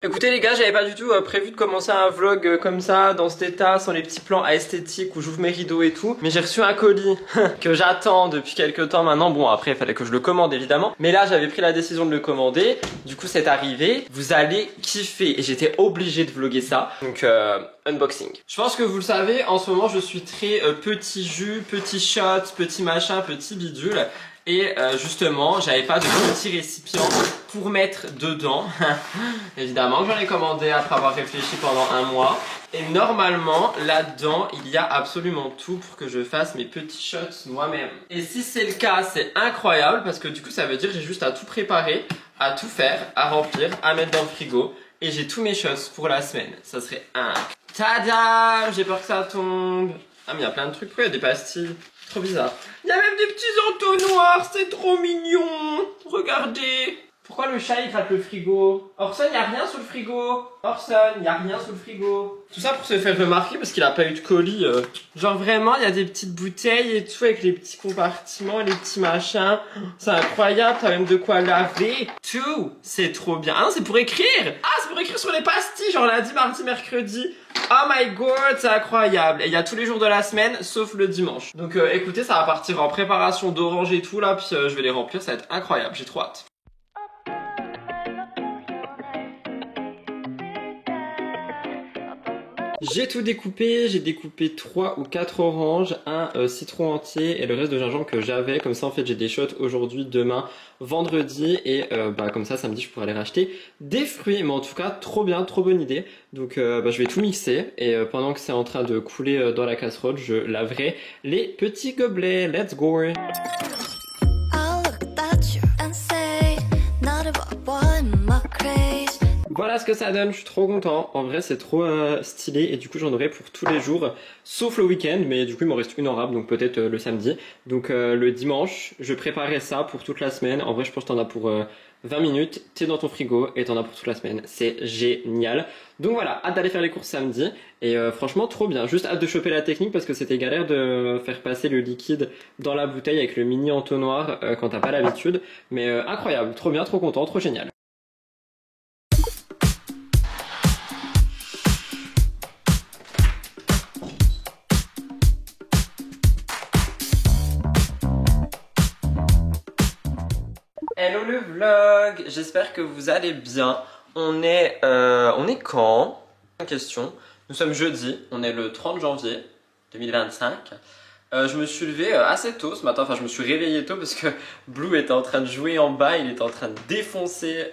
Écoutez les gars, j'avais pas du tout prévu de commencer un vlog comme ça, dans cet état, sans les petits plans esthétiques où j'ouvre mes rideaux et tout. Mais j'ai reçu un colis que j'attends depuis quelques temps maintenant. Bon, après il fallait que je le commande évidemment. Mais là j'avais pris la décision de le commander. Du coup c'est arrivé. Vous allez kiffer. Et j'étais obligé de vlogger ça. Donc unboxing. Je pense que vous le savez, en ce moment je suis très petit jus, petit shot, petit machin, petit bidule. Et justement, j'avais pas de petit récipient pour mettre dedans. Évidemment que j'en ai commandé après avoir réfléchi pendant un mois. Et normalement, là-dedans, il y a absolument tout pour que je fasse mes petits shots moi-même. Et si c'est le cas, c'est incroyable parce que du coup, ça veut dire que j'ai juste à tout préparer, à tout faire, à remplir, à mettre dans le frigo. Et j'ai tous mes shots pour la semaine. Ça serait un... Tada! J'ai peur que ça tombe. Ah mais il y a plein de trucs. Pourquoi il y a des pastilles? Trop bizarre. Il y a même des petits entonnoirs, c'est trop mignon. Regardez. Pourquoi le chat il gratte le frigo? Orson, il n'y a rien sous le frigo. Orson, il n'y a rien sous le frigo. Tout ça pour se faire remarquer parce qu'il a pas eu de colis. Genre vraiment, il y a des petites bouteilles et tout avec les petits compartiments, les petits machins. C'est incroyable, t'as même de quoi laver. Tout, c'est trop bien. Ah non, c'est pour écrire. Ah, c'est pour écrire sur les pastilles, genre lundi, mardi, mercredi. Oh my god, c'est incroyable. Et il y a tous les jours de la semaine, sauf le dimanche. Donc écoutez, ça va partir en préparation d'orange et tout là, puis je vais les remplir, ça va être incroyable, j'ai trop hâte. J'ai tout découpé, j'ai découpé 3 ou 4 oranges, un citron entier et le reste de gingembre que j'avais. Comme ça en fait j'ai des shots aujourd'hui, demain, vendredi et comme ça samedi je pourrais aller racheter des fruits. Mais en tout cas trop bien, trop bonne idée. Donc je vais tout mixer et pendant que c'est en train de couler dans la casserole, je laverai les petits gobelets. Let's go! Voilà ce que ça donne, je suis trop content. En vrai c'est trop stylé et du coup j'en aurai pour tous les jours sauf le week-end, mais du coup il m'en reste une en rab donc peut-être le samedi. Donc le dimanche je préparerai ça pour toute la semaine. En vrai je pense que t'en as pour 20 minutes, t'es dans ton frigo et t'en as pour toute la semaine. C'est génial. Donc voilà, hâte d'aller faire les courses samedi et franchement trop bien. Juste hâte de choper la technique parce que c'était galère de faire passer le liquide dans la bouteille avec le mini entonnoir quand t'as pas l'habitude. Mais incroyable, trop bien, trop content, trop génial. Hello le vlog, j'espère que vous allez bien. On est quand? Question. Nous sommes jeudi, on est le 30 janvier 2025. Je me suis levé assez tôt ce matin, enfin je me suis réveillé tôt parce que Blue était en train de jouer en bas, il était en train de défoncer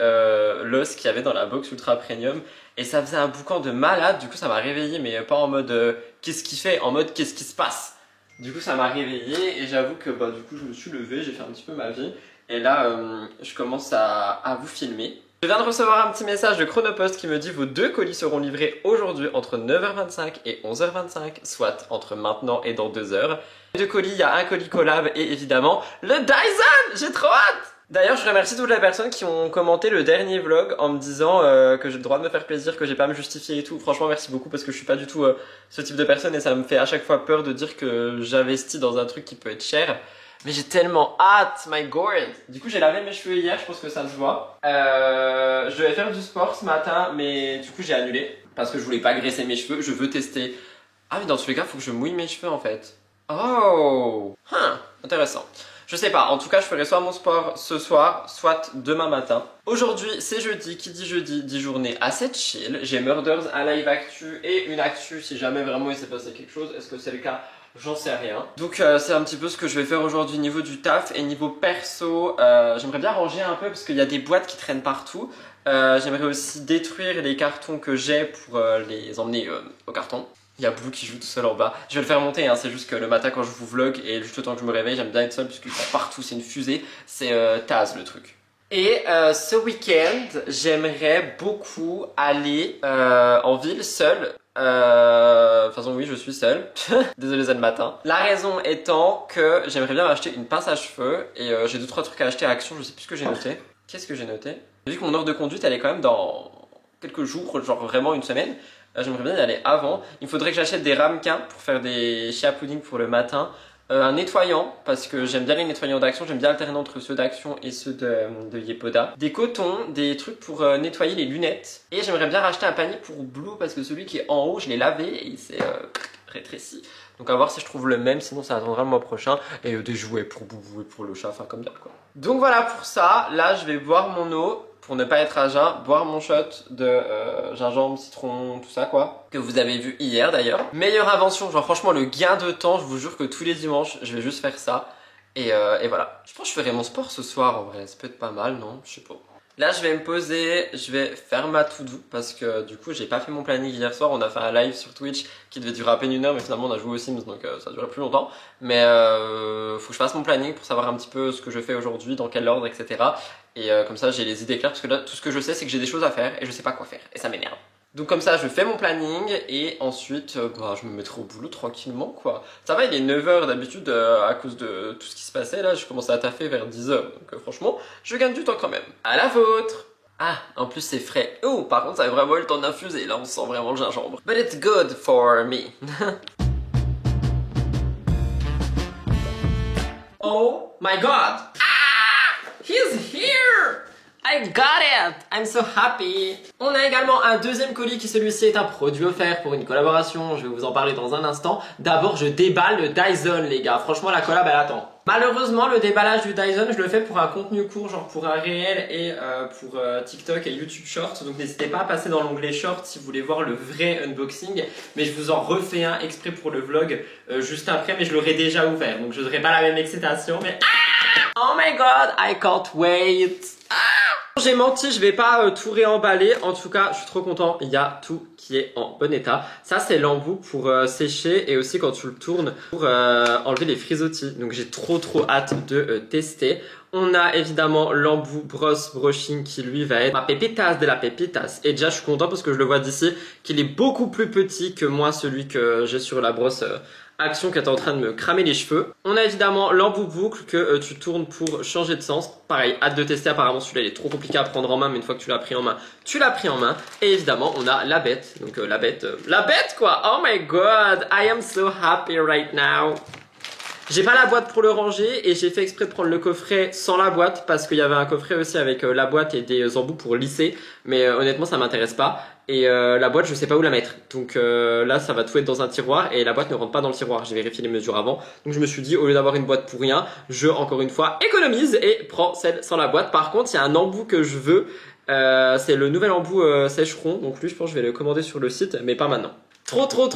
l'os qu'il y avait dans la box Ultra Premium. Et ça faisait un boucan de malade, du coup ça m'a réveillé mais pas en mode qu'est-ce qu'il fait, en mode qu'est-ce qui se passe. Du coup ça m'a réveillé et j'avoue que du coup je me suis levé, j'ai fait un petit peu ma vie. Et là, je commence à vous filmer. Je viens de recevoir un petit message de Chronopost qui me dit vos 2 colis seront livrés aujourd'hui entre 9h25 et 11h25, soit entre maintenant et dans 2 heures. Les 2 colis, il y a un colis collab et évidemment le Dyson. J'ai trop hâte. D'ailleurs, je remercie toutes les personnes qui ont commenté le dernier vlog en me disant que j'ai le droit de me faire plaisir, que j'ai pas à me justifier et tout. Franchement, merci beaucoup parce que je suis pas du tout ce type de personne et ça me fait à chaque fois peur de dire que j'investis dans un truc qui peut être cher. Mais j'ai tellement hâte, my god. Du coup j'ai lavé mes cheveux hier, je pense que ça se voit. Je devais faire du sport ce matin, mais du coup j'ai annulé. Parce que je voulais pas graisser mes cheveux, je veux tester. Ah mais dans tous les cas, faut que je mouille mes cheveux en fait. Oh, intéressant. Je sais pas, en tout cas je ferai soit mon sport ce soir, soit demain matin. Aujourd'hui c'est jeudi, qui dit jeudi dit journée assez chill. J'ai Murders, un live actu et une actu si jamais vraiment il s'est passé quelque chose. Est-ce que c'est le cas? J'en sais rien. Donc c'est un petit peu ce que je vais faire aujourd'hui niveau du taf et niveau perso. J'aimerais bien ranger un peu parce qu'il y a des boîtes qui traînent partout. J'aimerais aussi détruire les cartons que j'ai pour les emmener au carton. Il y a Blue qui joue tout seul en bas. Je vais le faire monter, hein. C'est juste que le matin quand je vous vlog et juste le temps que je me réveille, j'aime bien être seul puisqu'il sont partout, c'est une fusée. C'est Taz le truc. Et ce week-end, j'aimerais beaucoup aller en ville seul. De toute façon oui je suis seule. Désolé c'est le matin. La raison étant que j'aimerais bien m'acheter une pince à cheveux. Et j'ai 2-3 trucs à acheter à Action. Je sais plus ce que j'ai noté. Qu'est-ce que j'ai noté? Vu que mon heure de conduite elle est quand même dans quelques jours, genre vraiment une semaine, j'aimerais bien y aller avant. Il faudrait que j'achète des ramequins pour faire des chia pudding pour le matin. un nettoyant, parce que j'aime bien les nettoyants d'Action, j'aime bien alterner entre ceux d'Action et ceux de Yepoda. Des cotons, des trucs pour nettoyer les lunettes. Et j'aimerais bien racheter un panier pour Blue, parce que celui qui est en haut, je l'ai lavé et il s'est rétréci. Donc à voir si je trouve le même, sinon ça attendra le mois prochain. Et des jouets pour Boubou et pour le chat, enfin comme d'hab quoi. Donc voilà pour ça, là je vais boire mon eau. Pour ne pas être à jeun, boire mon shot de gingembre, citron, tout ça quoi, que vous avez vu hier d'ailleurs. Meilleure invention, genre franchement le gain de temps, je vous jure que tous les dimanches, je vais juste faire ça. Et voilà. Je pense que je ferai mon sport ce soir en vrai, ça peut être pas mal, non? Je sais pas. Là je vais me poser, je vais faire ma to-do parce que du coup j'ai pas fait mon planning hier soir, on a fait un live sur Twitch qui devait durer à peine 1 heure mais finalement on a joué aux Sims donc ça a duré plus longtemps. Mais faut que je fasse mon planning pour savoir un petit peu ce que je fais aujourd'hui, dans quel ordre, etc. Et comme ça j'ai les idées claires parce que là tout ce que je sais c'est que j'ai des choses à faire et je sais pas quoi faire et ça m'énerve. Donc comme ça je fais mon planning et ensuite je me mettrai au boulot tranquillement quoi. Ça va, il est 9 h d'habitude à cause de tout ce qui se passait là, je commençais à taffer vers 10 h donc franchement je gagne du temps quand même. À la vôtre. Ah, en plus c'est frais. Oh, par contre ça a vraiment eu le temps d'infuser, là on sent vraiment le gingembre. But it's good for me. Oh my god. He's here! I got it! I'm so happy! On a également un deuxième colis qui celui-ci est un produit offert pour une collaboration, je vais vous en parler dans un instant. D'abord je déballe le Dyson les gars, franchement la collab elle attend. Malheureusement le déballage du Dyson je le fais pour un contenu court, genre pour un réel et pour TikTok et YouTube Shorts. Donc n'hésitez pas à passer dans l'onglet Shorts si vous voulez voir le vrai unboxing. Mais je vous en refais un exprès pour le vlog juste après, mais je l'aurai déjà ouvert. Donc je n'aurai pas la même excitation mais... Oh my god, I can't wait! J'ai menti, je vais pas tout réemballer. En tout cas, je suis trop content. Il y a tout qui est en bon état. Ça, c'est l'embout pour sécher et aussi quand tu le tournes pour enlever les frisottis. Donc, j'ai trop hâte de tester. On a évidemment l'embout brosse brushing qui lui va être ma pépitas de la pépitas. Et déjà, je suis content parce que je le vois d'ici qu'il est beaucoup plus petit que moi, celui que j'ai sur la brosse Action qui est en train de me cramer les cheveux. On a évidemment l'embout boucle que tu tournes pour changer de sens. Pareil, hâte de tester. Apparemment celui-là il est trop compliqué à prendre en main, mais une fois que tu l'as pris en main, tu l'as pris en main. Et évidemment on a la bête. Donc la bête quoi. Oh my god, I am so happy right now. J'ai pas la boîte pour le ranger et j'ai fait exprès de prendre le coffret sans la boîte parce qu'il y avait un coffret aussi avec la boîte et des embouts pour lisser. Mais honnêtement ça m'intéresse pas. Et la boîte je sais pas où la mettre. Donc là ça va tout être dans un tiroir et la boîte ne rentre pas dans le tiroir. J'ai vérifié les mesures avant. Donc je me suis dit au lieu d'avoir une boîte pour rien, je encore une fois économise et prends celle sans la boîte. Par contre il y a un embout que je veux. C'est le nouvel embout sèche-rond. Donc lui je pense que je vais le commander sur le site mais pas maintenant. Trop content!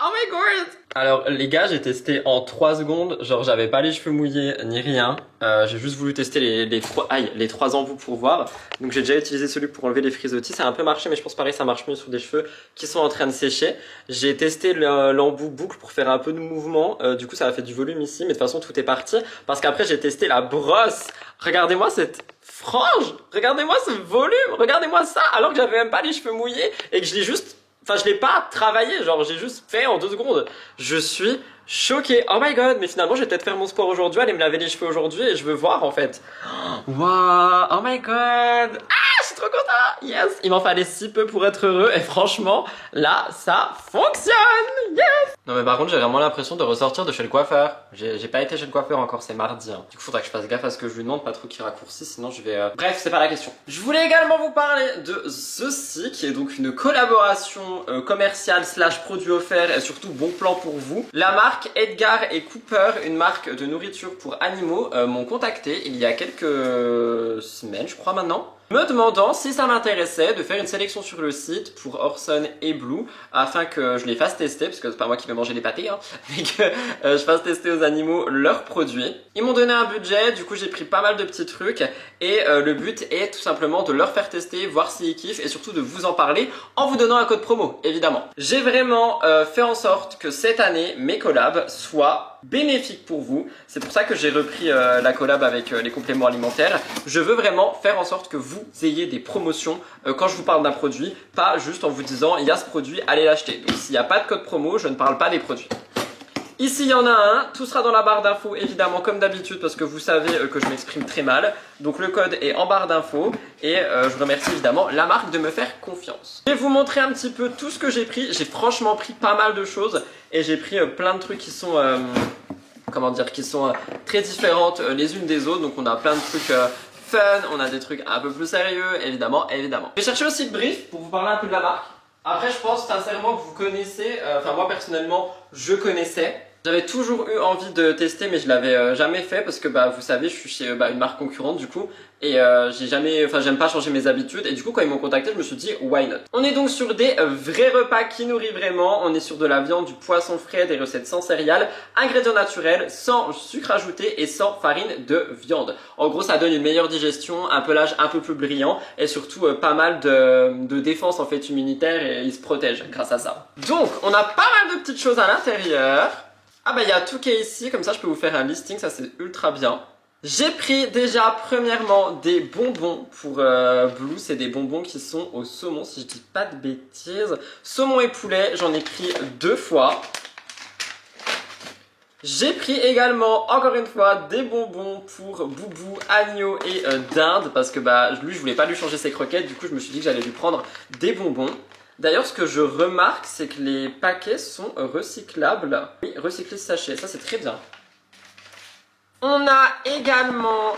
Oh my god! Alors les gars, j'ai testé en 3 secondes, genre j'avais pas les cheveux mouillés ni rien. J'ai juste voulu tester les trois embouts pour voir. Donc j'ai déjà utilisé celui pour enlever les frisottis, ça a un peu marché mais je pense pareil ça marche mieux sur des cheveux qui sont en train de sécher. J'ai testé l'embout boucle pour faire un peu de mouvement, du coup ça a fait du volume ici mais de toute façon tout est parti. Parce qu'après j'ai testé la brosse, regardez-moi cette frange, regardez-moi ce volume, regardez-moi ça alors que j'avais même pas les cheveux mouillés et que je l'ai juste... Enfin, je l'ai pas travaillé, genre j'ai juste fait en 2 secondes. Je suis choqué. Oh my god, mais finalement je vais peut-être faire mon sport aujourd'hui, aller me laver les cheveux aujourd'hui et je veux voir en fait. Waouh, oh my god. Ah, je suis trop content. Yes, il m'en fallait si peu pour être heureux et franchement, là, ça fonctionne. Yes. Non mais par contre, j'ai vraiment l'impression de ressortir de chez le coiffeur. J'ai pas été chez le coiffeur encore, c'est mardi. Hein. Du coup, faudra que je fasse gaffe à ce que je lui demande, pas trop qu'il raccourcisse, sinon je vais... Bref, c'est pas la question. Je voulais également vous parler de ceci, qui est donc une collaboration commerciale / produit offert et surtout bon plan pour vous. La marque Edgar et Cooper, une marque de nourriture pour animaux, m'ont contacté il y a quelques semaines, je crois maintenant, me demandant si ça m'intéressait de faire une sélection sur le site pour Orson et Blue afin que je les fasse tester, parce que c'est pas moi qui vais manger les pâtés, hein, mais que je fasse tester aux animaux leurs produits. Ils m'ont donné un budget, du coup j'ai pris pas mal de petits trucs et le but est tout simplement de leur faire tester, voir s'ils kiffent et surtout de vous en parler en vous donnant un code promo, évidemment. J'ai vraiment fait en sorte que cette année, mes collabs soient bénéfiques pour vous. C'est pour ça que j'ai repris la collab avec les compléments alimentaires. Je veux vraiment faire en sorte que vous ayez des promotions quand je vous parle d'un produit, pas juste en vous disant il y a ce produit, allez l'acheter. Donc s'il n'y a pas de code promo, je ne parle pas des produits. Ici, il y en a un. Tout sera dans la barre d'infos, évidemment, comme d'habitude, parce que vous savez que je m'exprime très mal. Donc, le code est en barre d'infos. Et je remercie évidemment la marque de me faire confiance. Je vais vous montrer un petit peu tout ce que j'ai pris. J'ai franchement pris pas mal de choses. Et j'ai pris plein de trucs qui sont... comment dire, qui sont très différentes les unes des autres. Donc on a plein de trucs fun, on a des trucs un peu plus sérieux, évidemment. J'ai cherché aussi le brief pour vous parler un peu de la marque. Après je pense sincèrement que vous connaissez, enfin moi personnellement je connaissais. J'avais toujours eu envie de tester mais je l'avais jamais fait parce que vous savez je suis chez une marque concurrente du coup et j'aime pas changer mes habitudes et du coup quand ils m'ont contacté je me suis dit why not. On est donc sur des vrais repas qui nourrissent vraiment, on est sur de la viande, du poisson frais, des recettes sans céréales, ingrédients naturels, sans sucre ajouté et sans farine de viande. En gros ça donne une meilleure digestion, un pelage un peu plus brillant et surtout pas mal de défense en fait immunitaire et ils se protègent grâce à ça. Donc on a pas mal de petites choses à l'intérieur. Ah il y a tout qui est ici, comme ça je peux vous faire un listing, ça c'est ultra bien. J'ai pris déjà premièrement des bonbons pour Blue, c'est des bonbons qui sont au saumon si je dis pas de bêtises. Saumon et poulet, j'en ai pris 2 fois. J'ai pris également, encore une fois, des bonbons pour Boubou, agneau et dinde parce que lui je voulais pas lui changer ses croquettes, du coup je me suis dit que j'allais lui prendre des bonbons. D'ailleurs, ce que je remarque, c'est que les paquets sont recyclables. Oui, recycler ce sachet, ça c'est très bien. On a également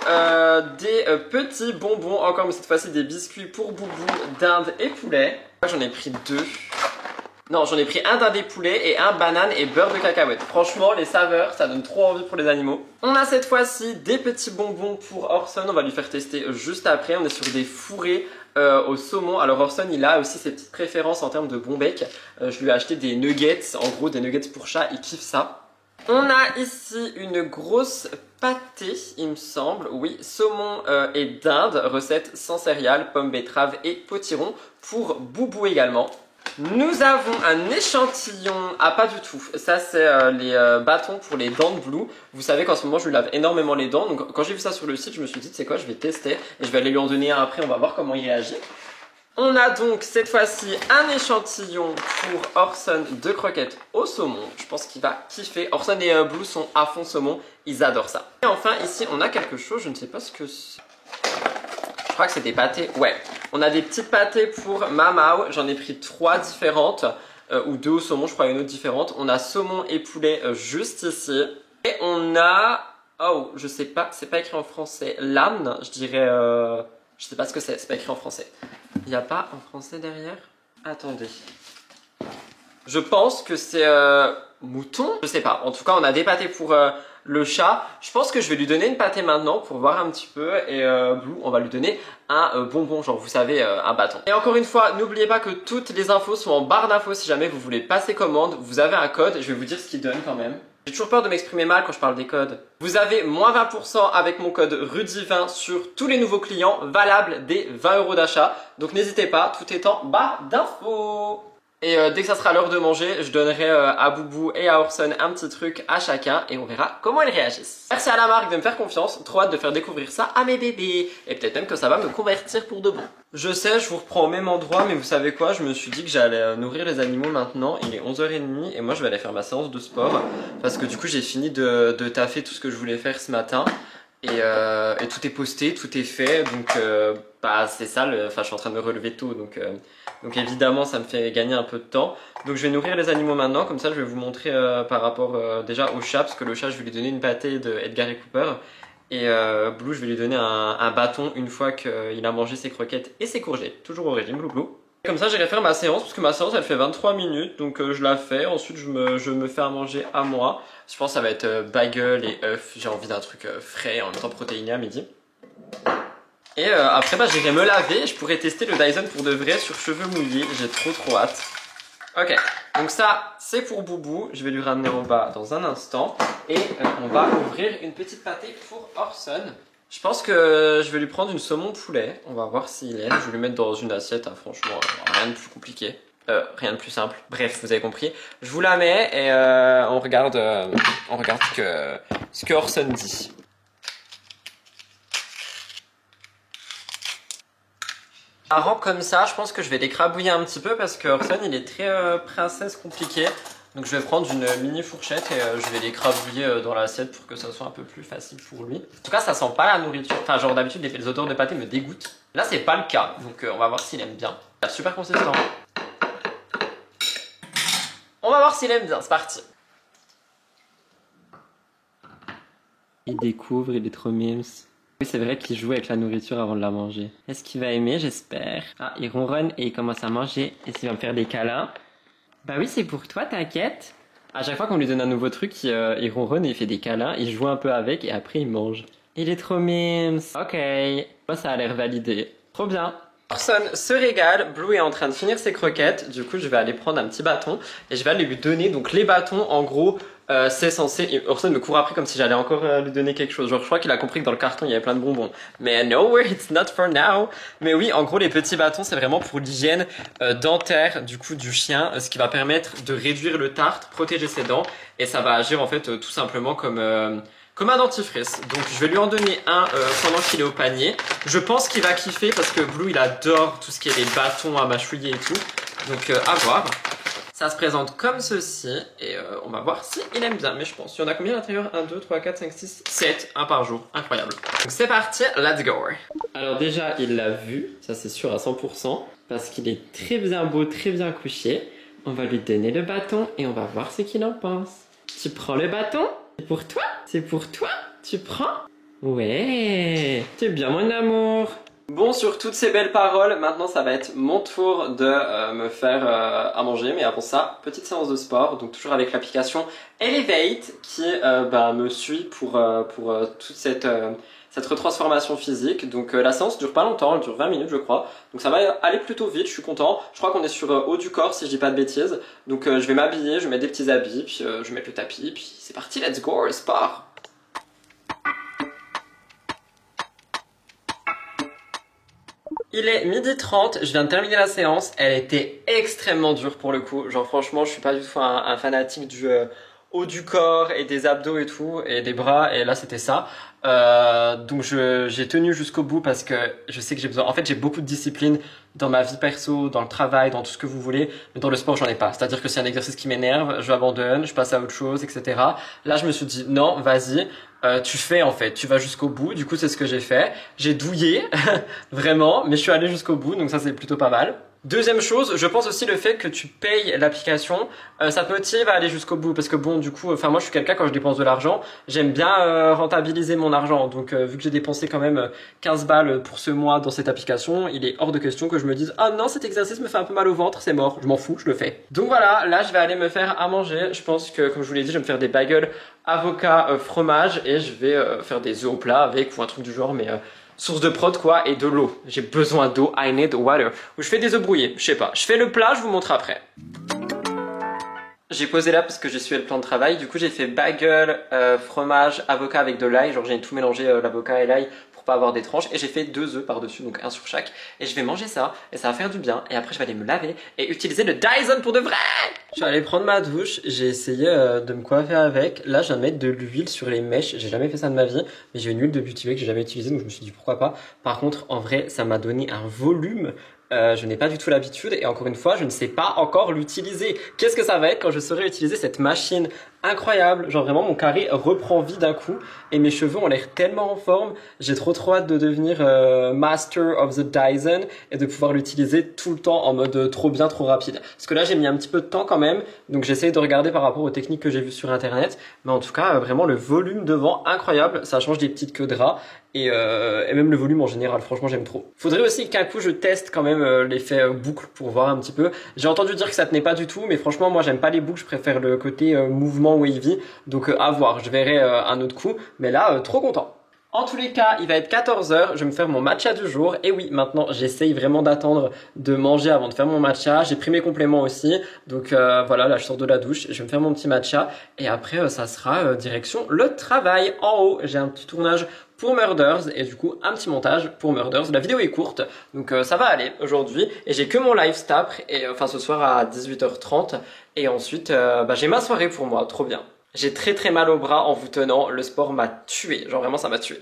des petits bonbons, encore mais cette fois-ci des biscuits pour Boubou, dinde et poulet. J'en ai pris 2. Non, j'en ai pris un dinde et poulet et un banane et beurre de cacahuète. Franchement, les saveurs, ça donne trop envie pour les animaux. On a cette fois-ci des petits bonbons pour Orson, on va lui faire tester juste après. On est sur des fourrés au saumon. Alors Orson, il a aussi ses petites préférences en termes de bon bec. Je lui ai acheté des nuggets, en gros des nuggets pour chat, il kiffe ça. On a ici une grosse pâtée, il me semble. Oui, saumon et dinde, recette sans céréales, pommes, betteraves et potiron pour Boubou également. Nous avons un échantillon, pas du tout, ça c'est les bâtons pour les dents de Blue. Vous savez qu'en ce moment je lui lave énormément les dents, donc quand j'ai vu ça sur le site je me suis dit c'est quoi, je vais tester et je vais aller lui en donner un après, on va voir comment il réagit. On a donc cette fois-ci un échantillon pour Orson de croquettes au saumon, je pense qu'il va kiffer. Orson et Blue sont à fond saumon, ils adorent ça. Et enfin ici on a quelque chose, je ne sais pas ce que c'est. Je crois que c'est des pâtés, ouais. On a des petites pâtés pour Mamau, j'en ai pris 3 différentes, ou 2 au saumon, je crois une autre différente. On a saumon et poulet juste ici. Et on a, oh, je sais pas, c'est pas écrit en français, l'âne, je dirais, je sais pas ce que c'est pas écrit en français. Il n'y a pas en français derrière? Attendez. Je pense que c'est mouton, je sais pas. En tout cas, on a des pâtés pour le chat. Je pense que je vais lui donner une pâtée maintenant pour voir un petit peu. Et Blue, on va lui donner un bonbon, genre vous savez, un bâton. Et encore une fois, n'oubliez pas que toutes les infos sont en barre d'infos si jamais vous voulez passer commande. Vous avez un code, je vais vous dire ce qu'il donne quand même. J'ai toujours peur de m'exprimer mal quand je parle des codes. Vous avez moins 20% avec mon code RUDY20 sur tous les nouveaux clients, valable des 20 € d'achat. Donc n'hésitez pas, tout est en barre d'infos. Et dès que ça sera l'heure de manger, je donnerai à Boubou et à Orson un petit truc à chacun et on verra comment ils réagissent. Merci à la marque de me faire confiance, trop hâte de faire découvrir ça à mes bébés. Et peut-être même que ça va me convertir pour de bon. Je sais, je vous reprends au même endroit, mais vous savez quoi, je me suis dit que j'allais nourrir les animaux maintenant. Il est 11h30 et moi je vais aller faire ma séance de sport. Parce que du coup j'ai fini de taffer tout ce que je voulais faire ce matin. Et tout est posté, tout est fait, donc c'est ça, je suis en train de me relever tôt, donc évidemment ça me fait gagner un peu de temps. Donc je vais nourrir les animaux maintenant, comme ça je vais vous montrer par rapport déjà au chat, parce que le chat je vais lui donner une pâtée de Edgar et Cooper. Et Blue je vais lui donner un bâton une fois qu'il a mangé ses croquettes et ses courgettes, toujours au régime Blue. Comme ça j'irai faire ma séance, parce que ma séance elle fait 23 minutes, donc je la fais, ensuite je me fais à manger à moi. Je pense que ça va être bagel et œufs, j'ai envie d'un truc frais, en même temps protéiné à midi. Et après j'irai me laver, je pourrai tester le Dyson pour de vrai sur cheveux mouillés, j'ai trop hâte. Ok, donc ça c'est pour Boubou, je vais lui ramener en bas dans un instant. Et on va ouvrir une petite pâtée pour Orson. Je pense que je vais lui prendre une saumon poulet, on va voir s'il aime. Je vais lui mettre dans une assiette, hein, franchement, rien de plus compliqué. Rien de plus simple. Bref, vous avez compris. Je vous la mets et on regarde ce que Orson dit. Marrant comme ça, je pense que je vais l'écrabouiller un petit peu parce que Orson il est très princesse compliqué. Donc je vais prendre une mini fourchette et je vais l'écrabouiller dans l'assiette pour que ça soit un peu plus facile pour lui. En tout cas, ça sent pas la nourriture. Enfin, genre d'habitude, les odeurs de pâté me dégoûtent. Là, c'est pas le cas. Donc on va voir s'il aime bien. Super consistant. On va voir s'il aime bien. C'est parti. Il découvre, il est trop mimes. Oui, c'est vrai qu'il joue avec la nourriture avant de la manger. Est-ce qu'il va aimer? J'espère. Ah, il ronronne et il commence à manger. Est-ce qu'il va me faire des câlins? Bah oui, c'est pour toi, t'inquiète. À chaque fois qu'on lui donne un nouveau truc, il ronronne et il fait des câlins. Il joue un peu avec et après il mange. Il est trop mimes. Ok. Moi, ça a l'air validé. Trop bien. Orson se régale, Blue est en train de finir ses croquettes, du coup je vais aller prendre un petit bâton et je vais aller lui donner, donc les bâtons en gros c'est censé, Orson me court après comme si j'allais encore lui donner quelque chose, genre je crois qu'il a compris que dans le carton il y avait plein de bonbons, mais no, it's not for now, mais oui en gros les petits bâtons c'est vraiment pour l'hygiène dentaire du coup du chien, ce qui va permettre de réduire le tartre, protéger ses dents et ça va agir en fait tout simplement comme un dentifrice. Donc je vais lui en donner un pendant qu'il est au panier. Je pense qu'il va kiffer parce que Blue il adore tout ce qui est les bâtons à mâchouiller et tout. Donc à voir. Ça se présente comme ceci et on va voir si il aime bien. Mais je pense, il y en a combien à l'intérieur? 1, 2, 3, 4, 5, 6, 7. Un par jour. Incroyable. Donc c'est parti, let's go. Alors déjà il l'a vu, ça c'est sûr à 100%. Parce qu'il est très bien beau, très bien couché. On va lui donner le bâton et on va voir ce qu'il en pense. Tu prends le bâton? C'est pour toi? C'est pour toi? Tu prends? Ouais, c'est bien mon amour. Bon, sur toutes ces belles paroles, maintenant ça va être mon tour de me faire à manger. Mais avant ça, petite séance de sport, donc toujours avec l'application Elevate qui me suit pour toute cette retransformation physique. Donc la séance dure pas longtemps, elle dure 20 minutes je crois. Donc ça va aller plutôt vite, je suis content. Je crois qu'on est sur haut du corps si je dis pas de bêtises. Donc je vais m'habiller, je vais mettre des petits habits, puis je vais mettre le tapis, puis c'est parti, let's go, sport. Il est 12h30, je viens de terminer la séance, elle était extrêmement dure pour le coup, genre franchement je suis pas du tout un fanatique du haut du corps et des abdos et tout, et des bras, et là c'était ça. Donc j'ai tenu jusqu'au bout parce que je sais que j'ai besoin, en fait j'ai beaucoup de discipline dans ma vie perso, dans le travail, dans tout ce que vous voulez, mais dans le sport j'en ai pas, c'est-à-dire que c'est un exercice qui m'énerve, je l'abandonne, je passe à autre chose, etc. Là je me suis dit non, vas-y, tu fais en fait, tu vas jusqu'au bout, du coup c'est ce que j'ai fait, j'ai douillé, vraiment, mais je suis allé jusqu'au bout, donc ça c'est plutôt pas mal. Deuxième chose, je pense aussi le fait que tu payes l'application, ça te motive à aller jusqu'au bout parce que bon du coup, moi je suis quelqu'un quand je dépense de l'argent, j'aime bien rentabiliser mon argent, donc vu que j'ai dépensé quand même 15 balles pour ce mois dans cette application, il est hors de question que je me dise ah non cet exercice me fait un peu mal au ventre, c'est mort, je m'en fous, je le fais. Donc voilà, là je vais aller me faire à manger, je pense que comme je vous l'ai dit, je vais me faire des bagels avocat fromage et je vais faire des œufs au plat avec ou un truc du genre, mais source de prod quoi, et de l'eau. J'ai besoin d'eau, I need water. Ou je fais des œufs brouillés, je sais pas. Je fais le plat, je vous montre après. J'ai posé là parce que j'ai suivi le plan de travail. Du coup j'ai fait bagel, fromage, avocat avec de l'ail. Genre j'ai tout mélangé l'avocat et l'ail pour pas avoir des tranches. Et j'ai fait 2 œufs par-dessus, donc un sur chaque. Et je vais manger ça et ça va faire du bien. Et après je vais aller me laver et utiliser le Dyson pour de vrai. Je vais aller prendre ma douche. J'ai essayé de me coiffer avec. Là je viens de mettre de l'huile sur les mèches. J'ai jamais fait ça de ma vie. Mais j'ai une huile de Beauty Bay que j'ai jamais utilisée, donc je me suis dit pourquoi pas. Par contre en vrai ça m'a donné un volume. Je n'ai pas du tout l'habitude et encore une fois je ne sais pas encore l'utiliser. Qu'est-ce que ça va être quand je saurai utiliser cette machine incroyable? Genre vraiment mon carré reprend vie d'un coup et mes cheveux ont l'air tellement en forme. J'ai trop hâte de devenir master of the Dyson et de pouvoir l'utiliser tout le temps en mode trop bien, trop rapide. Parce que là j'ai mis un petit peu de temps quand même, donc j'essaie de regarder par rapport aux techniques que j'ai vues sur internet. Mais en tout cas vraiment le volume devant incroyable, ça change des petites queues de rats. Et même le volume en général, franchement j'aime trop. Faudrait aussi qu'un coup je teste quand même l'effet boucle pour voir un petit peu. J'ai entendu dire que ça tenait pas du tout, mais franchement moi j'aime pas les boucles, je préfère le côté mouvement wavy. Donc à voir, je verrai un autre coup. Mais là, trop content. En tous les cas, il va être 14h, je vais me faire mon matcha du jour. Et oui, maintenant, j'essaye vraiment d'attendre de manger avant de faire mon matcha. J'ai pris mes compléments aussi. Donc voilà, là, je sors de la douche, je vais me faire mon petit matcha. Et après, ça sera direction le travail. En haut, j'ai un petit tournage pour Murders et du coup, un petit montage pour Murders. La vidéo est courte, donc ça va aller aujourd'hui. Et j'ai que mon live cet après, et enfin ce soir à 18h30. Et ensuite, j'ai ma soirée pour moi, trop bien. J'ai très mal au bras en vous tenant, le sport m'a tué, genre vraiment ça m'a tué.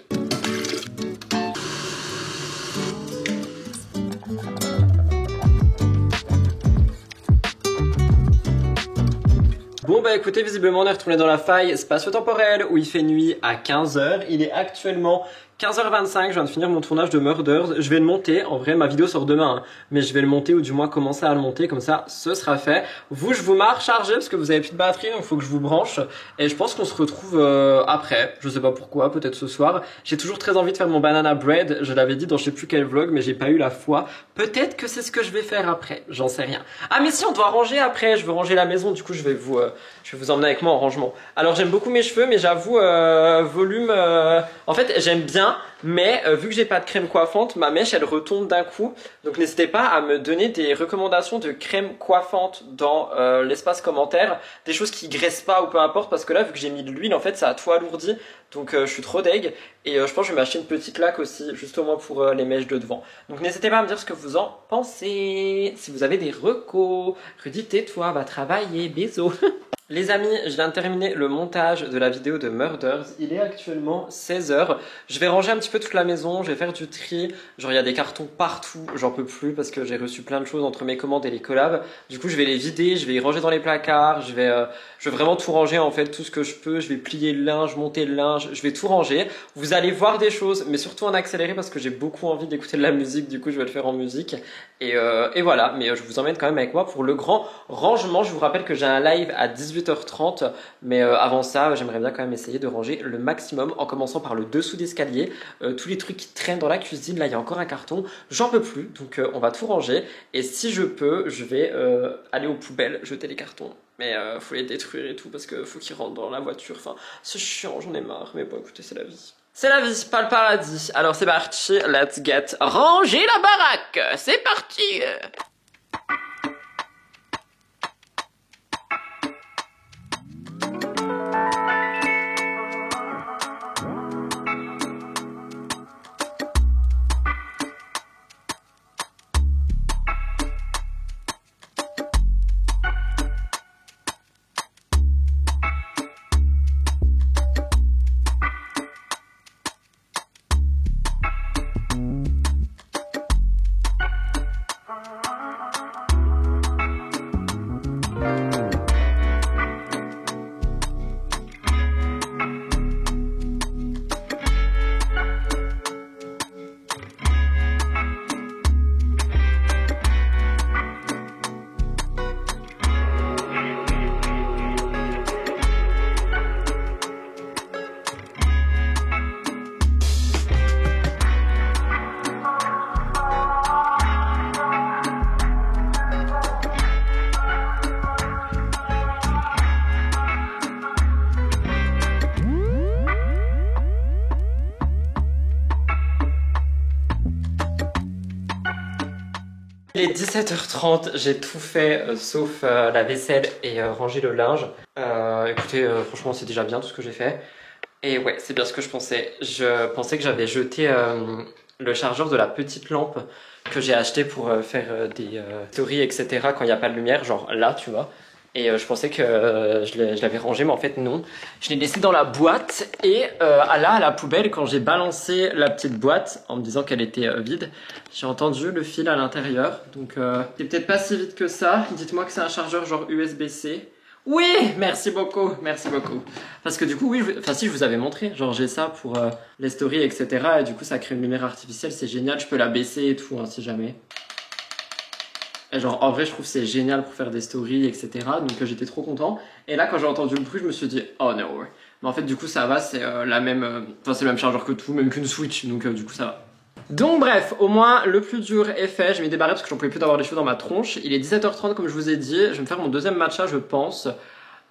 Bon bah écoutez, visiblement on est retourné dans la faille spatio-temporelle où il fait nuit à 15h. Il est actuellement 15h25, je viens de finir mon tournage de Murders. Je vais le monter, en vrai ma vidéo sort demain, hein, mais je vais le monter ou du moins commencer à le monter, comme ça ce sera fait. Vous, je vous mets à recharger parce que vous avez plus de batterie, donc il faut que je vous branche. Et je pense qu'on se retrouve après, je sais pas pourquoi, peut-être ce soir. J'ai toujours très envie de faire mon banana bread, je l'avais dit dans je sais plus quel vlog, mais j'ai pas eu la foi. Peut-être que c'est ce que je vais faire après, j'en sais rien. Ah mais si, on doit ranger après, je veux ranger la maison, du coup je vais vous emmener avec moi en rangement. Alors j'aime beaucoup mes cheveux, mais j'avoue, volume... En fait j'aime bien, mais vu que j'ai pas de crème coiffante, ma mèche elle retombe d'un coup. Donc n'hésitez pas à me donner des recommandations de crème coiffante dans l'espace commentaire. Des choses qui graissent pas ou peu importe, parce que là vu que j'ai mis de l'huile en fait ça a tout alourdi. Donc je suis trop deg. Et je pense que je vais m'acheter une petite laque aussi, juste au moins pour les mèches de devant. Donc n'hésitez pas à me dire ce que vous en pensez. Si vous avez des recos. Rudy, tais-toi, va travailler, bisous. Les amis, je viens de terminer le montage de la vidéo de Murders. Il est actuellement 16h. Je vais ranger un petit peu toute la maison, je vais faire du tri. Genre il y a des cartons partout, j'en peux plus parce que j'ai reçu plein de choses entre mes commandes et les collabs. Du coup je vais les vider, je vais les ranger dans les placards, je vais vraiment tout ranger en fait, tout ce que je peux. Je vais plier le linge, monter le linge, je vais tout ranger. Vous allez voir des choses, mais surtout en accéléré parce que j'ai beaucoup envie d'écouter de la musique. Du coup je vais le faire en musique. Et voilà, mais je vous emmène quand même avec moi pour le grand rangement. Je vous rappelle que j'ai un live à 18h30, mais avant ça, j'aimerais bien quand même essayer de ranger le maximum en commençant par le dessous d'escalier. Tous les trucs qui traînent dans la cuisine, là il y a encore un carton, j'en peux plus, donc on va tout ranger. Et si je peux, je vais aller aux poubelles, jeter les cartons. Mais faut les détruire et tout parce que faut qu'ils rentrent dans la voiture. Enfin, c'est chiant, j'en ai marre, mais bon écoutez, c'est la vie. C'est la vie, pas le paradis. Alors c'est parti, let's get ranger la baraque. C'est parti. Il est 17h30, j'ai tout fait sauf la vaisselle et ranger le linge. Écoutez, franchement c'est déjà bien tout ce que j'ai fait. Et ouais, c'est bien ce que je pensais. Je pensais que j'avais jeté le chargeur de la petite lampe que j'ai acheté pour faire des stories, etc. quand il n'y a pas de lumière, genre là, tu vois. Et je pensais que je l'avais rangé, mais en fait non. Je l'ai laissé dans la boîte et à la poubelle, quand j'ai balancé la petite boîte en me disant qu'elle était vide, j'ai entendu le fil à l'intérieur. Donc c'est peut-être pas si vite que ça. Dites-moi que c'est un chargeur genre USB-C. Oui, merci beaucoup, merci beaucoup. Parce que du coup, oui, enfin si je vous avais montré, genre j'ai ça pour les stories, etc. Et du coup ça crée une lumière artificielle, c'est génial, je peux la baisser et tout, hein, si jamais. Et genre en vrai je trouve c'est génial pour faire des stories, etc. Donc j'étais trop content. Et là quand j'ai entendu le bruit je me suis dit oh no. Mais en fait du coup ça va, c'est la même, enfin c'est le même chargeur que tout, même qu'une Switch, donc du coup ça va. Donc bref, au moins le plus dur est fait. Je m'ai débarrassé parce que j'en pouvais plus d'avoir les cheveux dans ma tronche. Il est 17h30 comme je vous ai dit. Je vais me faire mon deuxième matcha je pense.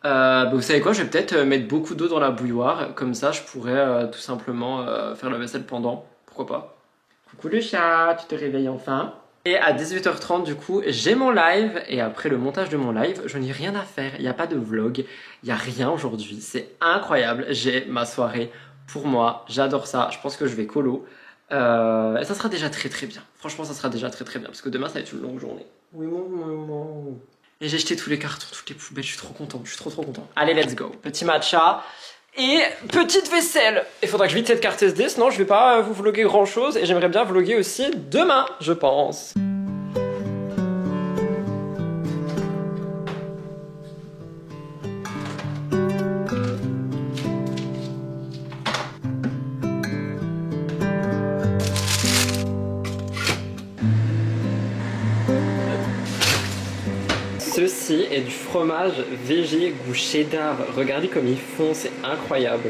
Bah, vous savez quoi, je vais peut-être mettre beaucoup d'eau dans la bouilloire. Comme ça je pourrais tout simplement faire la vaisselle pendant. Pourquoi pas. Coucou le chat, tu te réveilles enfin. Et à 18h30 du coup j'ai mon live. Et après le montage de mon live je n'ai rien à faire. Il n'y a pas de vlog, il n'y a rien aujourd'hui. C'est incroyable, j'ai ma soirée pour moi. J'adore ça, je pense que je vais colo. Et ça sera déjà très très bien. Franchement ça sera déjà très très bien. Parce que demain ça va être une longue journée. Oui maman. Et j'ai jeté tous les cartons, toutes les poubelles. Je suis trop content, je suis trop content. Allez let's go, petit matcha. Et petite vaisselle. Il faudra que je vide cette carte SD, sinon je vais pas vous vlogger grand chose. Et j'aimerais bien vlogger aussi demain, je pense. Ceci est du fromage végé goût cheddar. Regardez comme ils font, c'est incroyable.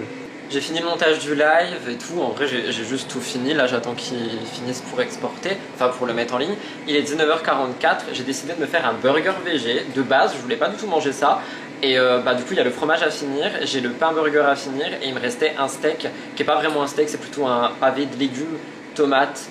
J'ai fini le montage du live et tout. En vrai, j'ai juste tout fini. Là, j'attends qu'ils finissent pour exporter, enfin pour le mettre en ligne. Il est 19h44. J'ai décidé de me faire un burger végé. De base, je voulais pas du tout manger ça. Et du coup, il y a le fromage à finir, j'ai le pain burger à finir et il me restait un steak qui est pas vraiment un steak, c'est plutôt un pavé de légumes, tomates,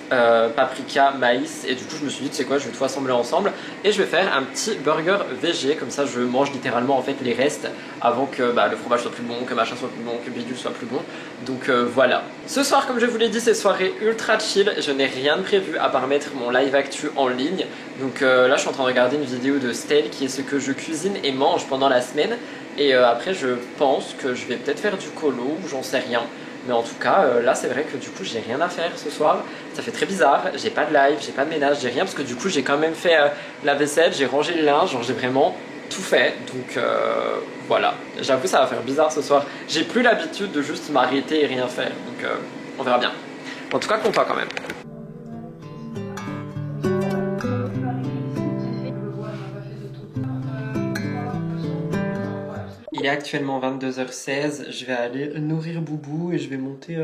paprika, maïs. Et du coup, je me suis dit, tu sais quoi, je vais tout assembler ensemble et je vais faire un petit burger végé. Comme ça, je mange littéralement en fait les restes avant que le fromage soit plus bon, que machin soit plus bon, que bidule soit plus bon. Donc voilà. Ce soir, comme je vous l'ai dit, c'est soirée ultra chill. Je n'ai rien de prévu à part mettre mon live actu en ligne. Donc là, je suis en train de regarder une vidéo de Stale qui est ce que je cuisine et mange pendant la semaine. Et après, je pense que je vais peut-être faire du colo ou j'en sais rien. Mais en tout cas, là c'est vrai que du coup j'ai rien à faire ce soir. Ça fait très bizarre, j'ai pas de live, j'ai pas de ménage, j'ai rien parce que du coup j'ai quand même fait la vaisselle, j'ai rangé le linge, genre j'ai vraiment tout fait. Donc voilà, j'avoue ça va faire bizarre ce soir. J'ai plus l'habitude de juste m'arrêter et rien faire, donc on verra bien. En tout cas content quand même. Il est actuellement 22h16, je vais aller nourrir Boubou et je vais monter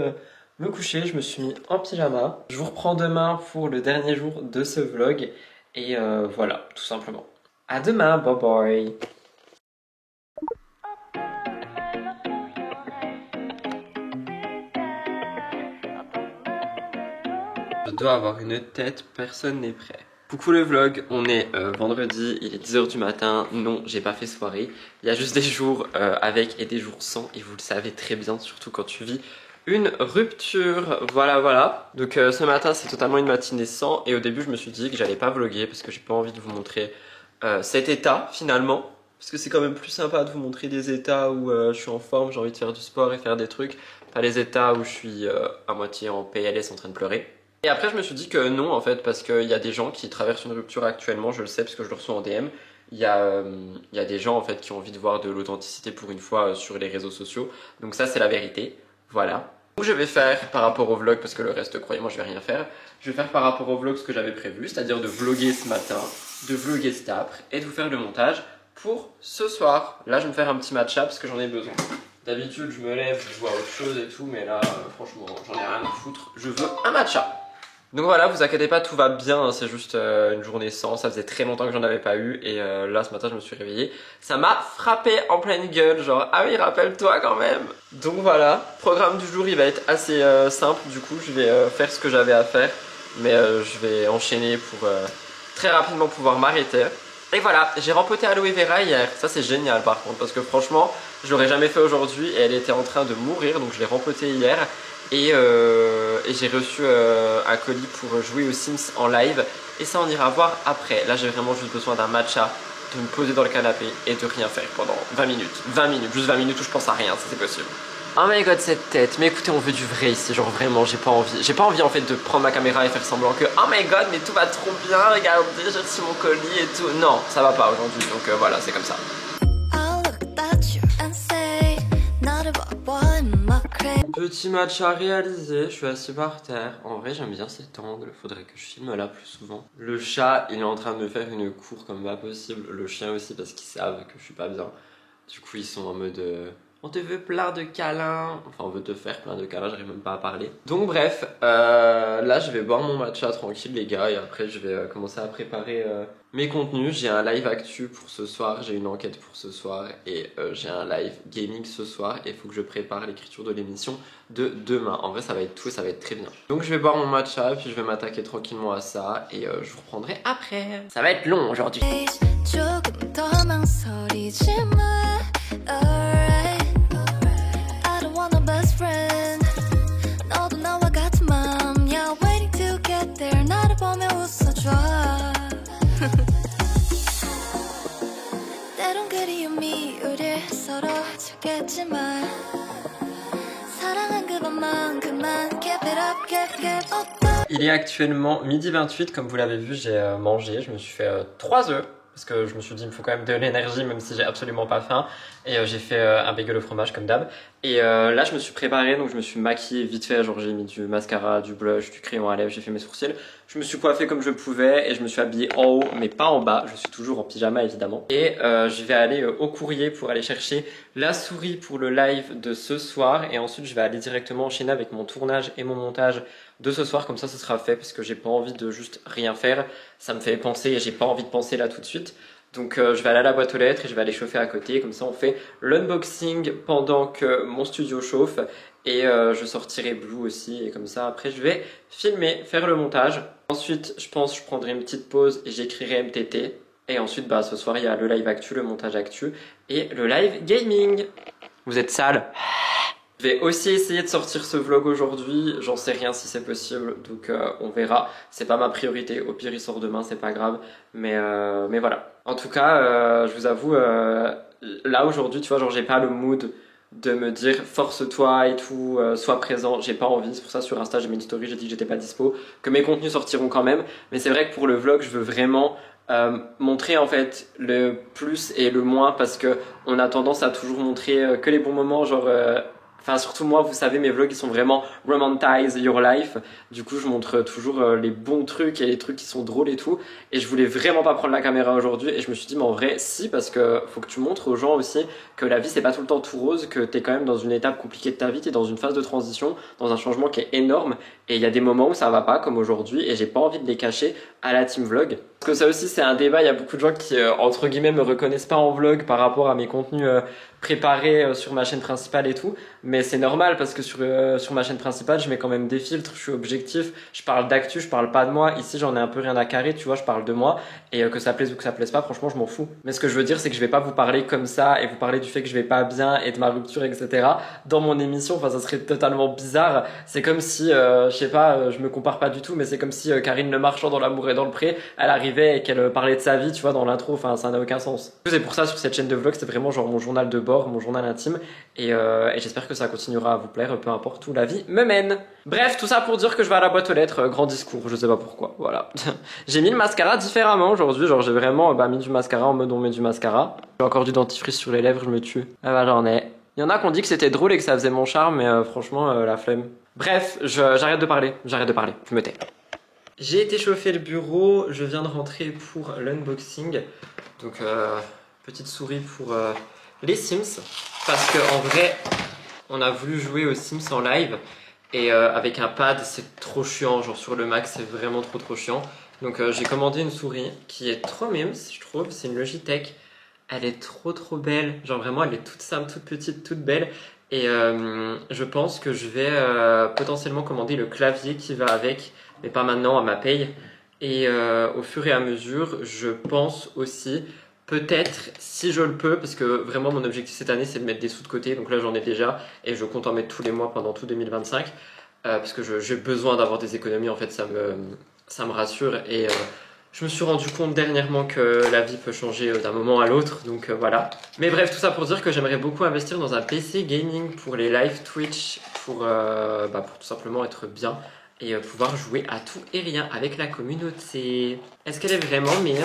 me coucher. Je me suis mis en pyjama. Je vous reprends demain pour le dernier jour de ce vlog et voilà, tout simplement. À demain, bye bye. Je dois avoir une tête, personne n'est prêt. Coucou le vlog, on est vendredi, il est 10h du matin. Non, j'ai pas fait soirée. Il y a juste des jours avec et des jours sans. Et vous le savez très bien, surtout quand tu vis une rupture. Voilà. Donc ce matin, c'est totalement une matinée sans. Et au début, je me suis dit que j'allais pas vlogger parce que j'ai pas envie de vous montrer cet état finalement. Parce que c'est quand même plus sympa de vous montrer des états où je suis en forme, j'ai envie de faire du sport et faire des trucs. Pas les états où je suis à moitié en PLS en train de pleurer. Et après je me suis dit que non en fait parce qu'il y a des gens qui traversent une rupture actuellement, je le sais parce que je le reçois en DM. Il y a des gens en fait qui ont envie de voir de l'authenticité pour une fois sur les réseaux sociaux. Donc ça c'est la vérité, voilà. Donc je vais faire par rapport au vlog parce que le reste croyez-moi je vais rien faire. Je vais faire par rapport au vlog ce que j'avais prévu, c'est-à-dire de vlogger ce matin, de vlogger cet après et de vous faire le montage pour ce soir. Là je vais me faire un petit matcha parce que j'en ai besoin. D'habitude je me lève, je vois autre chose et tout mais là franchement j'en ai rien à foutre. Je veux un matcha. Donc voilà, vous inquiétez pas, tout va bien, c'est juste une journée sans, ça faisait très longtemps que j'en avais pas eu et là ce matin je me suis réveillé. Ça m'a frappé en pleine gueule, genre ah oui rappelle-toi quand même. Donc voilà, programme du jour il va être assez simple du coup, je vais faire ce que j'avais à faire. Mais je vais enchaîner pour très rapidement pouvoir m'arrêter. Et voilà, j'ai rempoté aloe vera hier, ça c'est génial par contre parce que franchement je l'aurais jamais fait aujourd'hui et elle était en train de mourir donc je l'ai rempoté hier. Et j'ai reçu un colis pour jouer aux Sims en live et ça on ira voir après. Là j'ai vraiment juste besoin d'un matcha, de me poser dans le canapé et de rien faire pendant 20 minutes. 20 minutes, juste 20 minutes où je pense à rien, ça c'est possible. Oh my god cette tête, mais écoutez on veut du vrai ici, genre vraiment j'ai pas envie en fait de prendre ma caméra et faire semblant que oh my god mais tout va trop bien, regardez j'ai reçu mon colis et tout. Non ça va pas aujourd'hui donc voilà c'est comme ça. Petit matcha réalisé, je suis assis par terre. En vrai j'aime bien cet angle, faudrait que je filme là plus souvent. Le chat il est en train de me faire une cour comme pas possible. Le chien aussi parce qu'ils savent que je suis pas bien. Du coup ils sont en mode on te veut plein de câlins. Enfin on veut te faire plein de câlins, j'arrive même pas à parler. Donc bref, là je vais boire mon matcha tranquille les gars. Et après je vais commencer à préparer mes contenus. J'ai un live actu pour ce soir, j'ai une enquête pour ce soir. Et j'ai un live gaming ce soir. Et il faut que je prépare l'écriture de l'émission de demain. En vrai ça va être tout et ça va être très bien. Donc je vais boire mon matcha et puis je vais m'attaquer tranquillement à ça. Et je vous reprendrai après. Ça va être long aujourd'hui. Il est actuellement midi 28, comme vous l'avez vu, j'ai mangé, je me suis fait 3 œufs. Parce que je me suis dit il me faut quand même de l'énergie même si j'ai absolument pas faim. Et j'ai fait un bagel au fromage comme d'hab. Et là je me suis préparé, donc je me suis maquillée vite fait. Genre j'ai mis du mascara, du blush, du crayon à lèvres, j'ai fait mes sourcils. Je me suis coiffé comme je pouvais et je me suis habillé en haut mais pas en bas. Je suis toujours en pyjama évidemment. Et je vais aller au courrier pour aller chercher la souris pour le live de ce soir. Et ensuite je vais aller directement enchaîner avec mon tournage et mon montage de ce soir. Comme ça ce sera fait parce que j'ai pas envie de juste rien faire. Ça me fait penser et j'ai pas envie de penser là tout de suite. Donc je vais aller à la boîte aux lettres et je vais aller chauffer à côté. Comme ça on fait l'unboxing pendant que mon studio chauffe. Et je sortirai Blue aussi. Et comme ça après je vais filmer, faire le montage. Ensuite je pense que je prendrai une petite pause et j'écrirai MTT. Et ensuite bah, ce soir il y a le live actu, le montage actu et le live gaming. Vous êtes sale? Je vais aussi essayer de sortir ce vlog aujourd'hui, j'en sais rien si c'est possible, donc on verra. C'est pas ma priorité, au pire il sort demain, c'est pas grave, mais voilà. En tout cas, je vous avoue, là aujourd'hui, tu vois, genre j'ai pas le mood de me dire force-toi et tout, sois présent, j'ai pas envie. C'est pour ça sur Insta j'ai mis une story, j'ai dit que j'étais pas dispo, que mes contenus sortiront quand même, mais c'est vrai que pour le vlog je veux vraiment montrer en fait le plus et le moins parce que on a tendance à toujours montrer que les bons moments, genre enfin surtout moi, vous savez, mes vlogs ils sont vraiment romantise your life. Du coup je montre toujours les bons trucs et les trucs qui sont drôles et tout. Et je voulais vraiment pas prendre la caméra aujourd'hui. Et je me suis dit mais en vrai si, parce que faut que tu montres aux gens aussi que la vie c'est pas tout le temps tout rose, que t'es quand même dans une étape compliquée de ta vie, t'es dans une phase de transition, dans un changement qui est énorme. Et il y a des moments où ça va pas comme aujourd'hui et j'ai pas envie de les cacher à la team vlog. Parce que ça aussi c'est un débat, il y a beaucoup de gens qui entre guillemets me reconnaissent pas en vlog par rapport à mes contenus préparés sur ma chaîne principale et tout. Mais c'est normal parce que sur ma chaîne principale je mets quand même des filtres, je suis objectif, je parle d'actu, je parle pas de moi. Ici j'en ai un peu rien à carrer, tu vois, je parle de moi. Et que ça plaise ou que ça plaise pas, franchement je m'en fous. Mais ce que je veux dire c'est que je vais pas vous parler comme ça et vous parler du fait que je vais pas bien et de ma rupture etc. dans mon émission, enfin ça serait totalement bizarre. C'est comme si, je sais pas, je me compare pas du tout, mais c'est comme si Karine Le Marchand dans L'amour et dans le pré, elle arrivait et qu'elle parlait de sa vie, tu vois, dans l'intro, enfin ça n'a aucun sens. C'est pour ça sur cette chaîne de vlog, c'est vraiment genre mon journal de bord, mon journal intime, et j'espère que ça continuera à vous plaire, peu importe où la vie me mène. Bref, tout ça pour dire que je vais à la boîte aux lettres, grand discours, je sais pas pourquoi, voilà. J'ai mis le mascara différemment aujourd'hui, genre j'ai vraiment mis du mascara en mode on met du mascara. J'ai encore du dentifrice sur les lèvres, je me tue. Ah bah j'en ai. Il y en a qui ont dit que c'était drôle et que ça faisait mon charme, mais franchement la flemme. Bref, j'arrête de parler, je me tais. J'ai été chauffer le bureau, je viens de rentrer pour l'unboxing. Donc petite souris pour les Sims, parce que en vrai on a voulu jouer aux Sims en live et avec un pad c'est trop chiant, genre sur le Mac c'est vraiment trop chiant. Donc j'ai commandé une souris qui est trop mimes je trouve, c'est une Logitech. Elle est trop belle, genre vraiment elle est toute simple, toute petite, toute belle. Et je pense que je vais potentiellement commander le clavier qui va avec, mais pas maintenant à ma paye. Et au fur et à mesure, je pense aussi, peut-être si je le peux, parce que vraiment mon objectif cette année c'est de mettre des sous de côté, donc là j'en ai déjà et je compte en mettre tous les mois pendant tout 2025 parce que j'ai besoin d'avoir des économies, en fait ça me rassure. Et je me suis rendu compte dernièrement que la vie peut changer d'un moment à l'autre, donc voilà. Mais bref, tout ça pour dire que j'aimerais beaucoup investir dans un PC gaming pour les live Twitch, pour tout simplement être bien et pouvoir jouer à tout et rien avec la communauté. Est-ce qu'elle est vraiment mimes?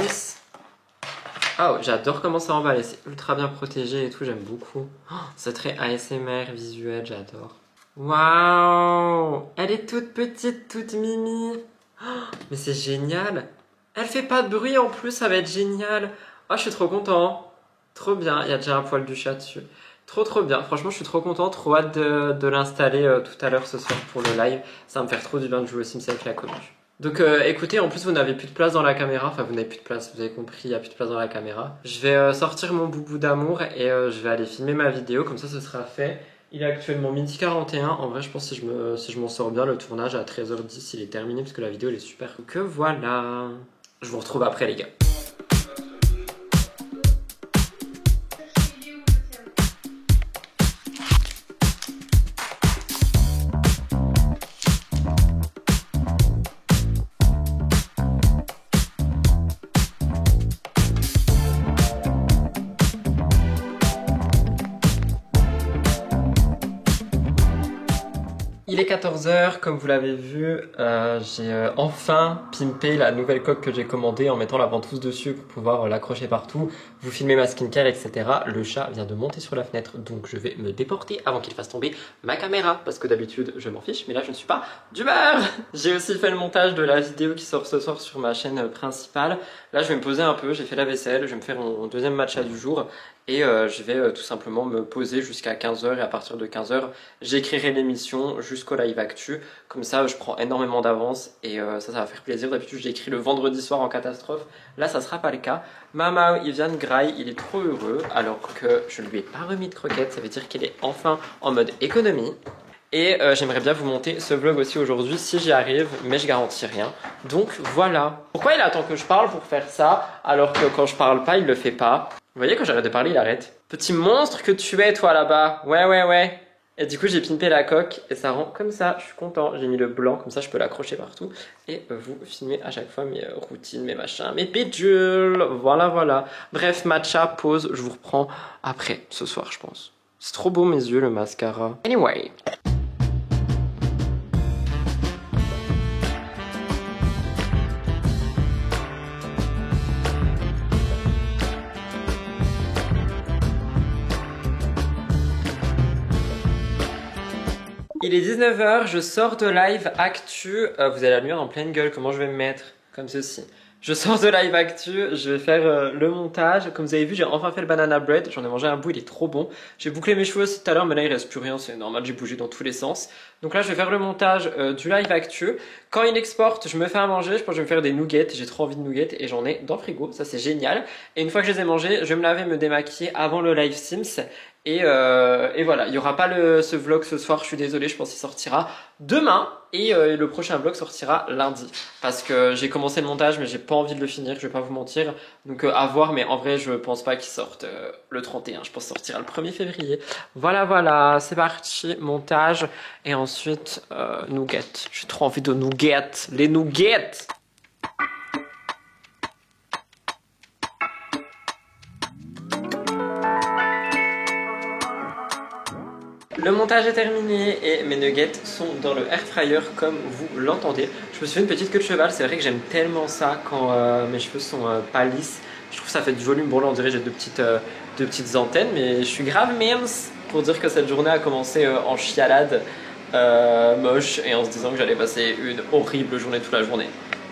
Oh, j'adore comment ça emballe, c'est ultra bien protégé et tout, j'aime beaucoup. Oh, c'est très ASMR visuel, j'adore. Waouh, elle est toute petite, toute mimi. Oh, mais c'est génial. Elle fait pas de bruit en plus, ça va être génial. Oh, je suis trop content. Trop bien, il y a déjà un poil du chat dessus. Trop bien, franchement je suis trop content, trop hâte de l'installer tout à l'heure ce soir pour le live. Ça va me faire trop du bien de jouer aux Sims avec la commu. Donc écoutez, en plus vous n'avez plus de place dans la caméra, enfin vous n'avez plus de place, vous avez compris, il n'y a plus de place dans la caméra. Je vais sortir mon boubou d'amour et je vais aller filmer ma vidéo, comme ça ce sera fait. Il est actuellement 12h41, en vrai je pense que si je m'en sors bien, le tournage à 13h10 il est terminé parce que la vidéo elle est super. Donc voilà, je vous retrouve après les gars. Il Il est 14 h, comme vous l'avez vu, j'ai enfin pimpé la nouvelle coque que j'ai commandée en mettant la ventouse dessus pour pouvoir l'accrocher partout, vous filmer ma skincare, etc. Le chat vient de monter sur la fenêtre, donc je vais me déporter avant qu'il fasse tomber ma caméra, parce que d'habitude je m'en fiche, mais là je ne suis pas d'humeur. J'ai aussi fait le montage de la vidéo qui sort ce soir sur ma chaîne principale. Là je vais me poser un peu, j'ai fait la vaisselle, je vais me faire mon deuxième matcha du jour. Et je vais tout simplement me poser jusqu'à 15 h et à partir de 15 h, j'écrirai l'émission jusqu'au live actu. Comme ça, je prends énormément d'avance et ça va faire plaisir. D'habitude, j'écris le vendredi soir en catastrophe. Là, ça sera pas le cas. Mama, il vient de graille, il est trop heureux alors que je ne lui ai pas remis de croquettes. Ça veut dire qu'il est enfin en mode économie. Et j'aimerais bien vous monter ce vlog aussi aujourd'hui si j'y arrive, mais je garantis rien. Donc voilà. Pourquoi il attend que je parle pour faire ça alors que quand je parle pas, il le fait pas? Vous voyez, quand j'arrête de parler, il arrête. Petit monstre que tu es, toi, là-bas. Ouais. Et du coup, j'ai pimpé la coque et ça rend comme ça. Je suis content. J'ai mis le blanc, comme ça, je peux l'accrocher partout. Et vous filmez à chaque fois mes routines, mes machins, mes pédules. Voilà. Bref, matcha, pause. Je vous reprends après, ce soir, je pense. C'est trop beau, mes yeux, le mascara. Anyway. Il est 19 h, je sors de live actu. Vous allez la lumière en pleine gueule, comment je vais me mettre? Comme ceci. Je sors de live actu, je vais faire le montage. Comme vous avez vu, j'ai enfin fait le banana bread. J'en ai mangé un bout, il est trop bon. J'ai bouclé mes cheveux aussi tout à l'heure, mais là il reste plus rien, c'est normal, j'ai bougé dans tous les sens. Donc là, je vais faire le montage du live actu. Quand il exporte, je me fais à manger. Je pense que je vais me faire des nuggets. J'ai trop envie de nuggets et j'en ai dans le frigo. Ça, c'est génial. Et une fois que je les ai mangés, je vais me laver, me démaquiller avant le live Sims. Et voilà, il n'y aura pas ce vlog ce soir, je suis désolé, je pense qu'il sortira demain. Et le prochain vlog sortira lundi. Parce que j'ai commencé le montage, mais j'ai pas envie de le finir, je vais pas vous mentir. Donc à voir, mais en vrai, je pense pas qu'il sorte le 31. Je pense qu'il sortira le 1er février. Voilà, c'est parti, montage. Et ensuite, nuggets. J'ai trop envie de nuggets. Les nuggets! Le montage est terminé et mes nuggets sont dans le air fryer comme vous l'entendez. Je me suis fait une petite queue de cheval, c'est vrai que j'aime tellement ça quand mes cheveux sont pas lisses. Je trouve que ça fait du volume. Bon là on dirait que j'ai deux petites antennes, mais je suis grave mince pour dire que cette journée a commencé en chialade moche et en se disant que j'allais passer une horrible journée toute la journée.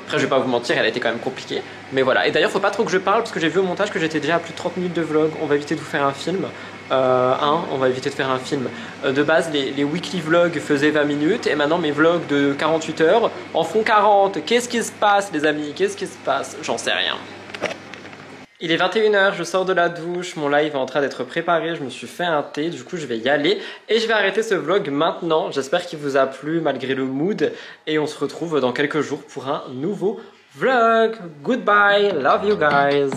Après je vais pas vous mentir, elle a été quand même compliquée. Mais voilà, et d'ailleurs faut pas trop que je parle parce que j'ai vu au montage que j'étais déjà à plus de 30 minutes de vlog. On va éviter de vous faire un film. On va éviter de faire un film. De base, les weekly vlogs faisaient 20 minutes et maintenant mes vlogs de 48 heures en font 40. Qu'est-ce qui se passe, les amis? Qu'est-ce qui se passe? J'en sais rien. Il est 21 h, je sors de la douche, mon live est en train d'être préparé, je me suis fait un thé, du coup je vais y aller et je vais arrêter ce vlog maintenant. J'espère qu'il vous a plu malgré le mood et on se retrouve dans quelques jours pour un nouveau vlog. Goodbye, love you guys.